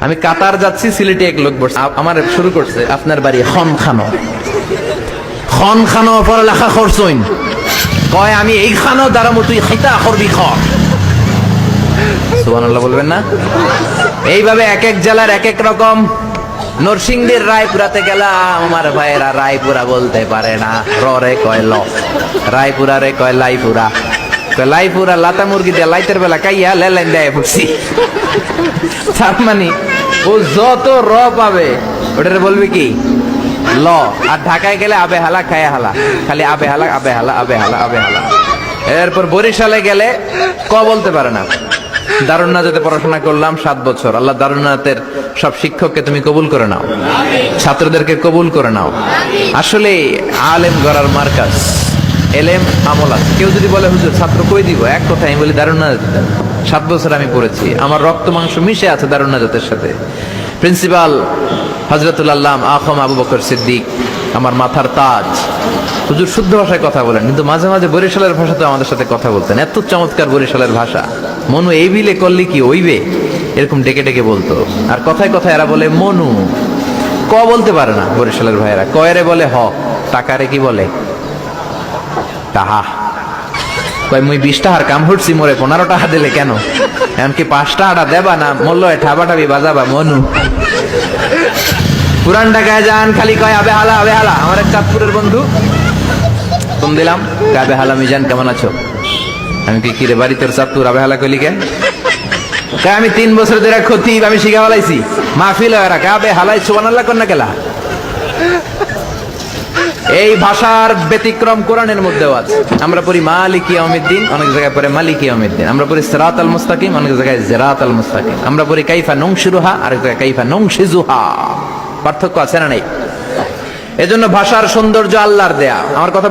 আমি কাতার যাচ্ছি, সিলেটে এক লোক বসছে, আমার শুরু করছে আপনার বাড়ি খন খানো, খন খানো পড়ালেখা করছইন, কয় আমি এই খানো দ্বারা তুই খাইতা করবি খ। সুবহানাল্লাহ বলবেন না? এইভাবে এক এক জেলার এক এক রকম। নরসিংদীর রায়পুরাতে গেলাম, আমার ভাইয়েরা রায়পুরা বলতে পারে না, রে কয় ল, রায়পুরা রে কয় লাইপুরা, লাইপুরা লাতা মুরগি দিয়ে লাইতের বেলা কাইয়া লেলেন দেয় পড়ছি। তার মানে ও যত র পাবে ওটারে বলবে কি ল। আর ঢাকায় গেলে আবে হালা খায়া হালা, খালি আবে হালা আবে হালা আবে হালা আবে হালা। এরপর বরিশালে গেলে ক বলতে পারে না। দারুন্নাতে পড়াশোনা করলাম 7 বছর। আল্লাহ দারুন্নাতের সব শিক্ষককে তুমি কবুল করে নাও, ছাত্রদেরকে কবুল করে নাও। আসলে আলেম গড়ার মার্কাজ এলেম আমল আছে। কেউ যদি বলে হুজুর ছাত্র কই দিব, এক কথা আমি বলি দারুন্নাত। 7 বছর আমি পড়েছি, আমার রক্ত মাংস মিশে আছে দারুন্নাতের সাথে। প্রিন্সিপাল হযরতুল আল্লাম আখম আবু বকর সিদ্দিক আমার মাথার তাজ। হুজুর শুদ্ধ ভাষায় কথা বলেন, কিন্তু মাঝে মাঝে বরিশালের ভাষাতে আমাদের সাথে কথা বলতেন। এত চমৎকার বরিশালের ভাষা, মনু এই বিলে করলি কি ওইবে, এরকম ডেকে ডেকে বলতো। আর কথায় কথায় এরা বলে মনু, ক বলতে পারে না বরিশালের ভাইয়েরা, কয়রে বলে হ, টাকারে কি বলে টাহা। কয় মুই 20 টাকার কাম হচ্ছি, মোরে 15 টাকা দিলে কেন, এমনকি 5 টাকাটা দেবা না, মূল্য ঠাবাটাবি বাজাবা মনু। পুরান ঢাকায় যান, খালি কয় আবে হালা আবে হালা। আমার এক চাঁদপুরের বন্ধু ফোন দিলাম, আবে হালা মিজান কেমন আছো? আমি কি কিরে বাড়ি তোর চাঁদপুর, আবে হালা কইলি কেন? আমি 3 বছর ধরে খতিব, আমি শিখা ফেলাইছি, মাহফিল হয় রাখা আবে হালাই সুবহানাল্লাহ কন্যা কেলা। এই ভাষার ব্যতিক্রম কোরআনের মধ্যেও আছে। আমরা পড়ি মালিকি ইয়াউমিদ্দিন, অনেক জায়গায় পড়ে মালিকি ইয়াউমিদ্দিন। আমরা পড়ি সিরাতাল মুস্তাকিম, অনেক জায়গায় সিরাতাল মুস্তাকিম। আমরা পড়ি কাইফা নুনশিরুহা, আর জায়গায় কাইফা নুনশিজুহা। পার্থক্য আছে না নাই? এজন্য ভাষার সৌন্দর্য আল্লাহর দেয়া। আমার কথা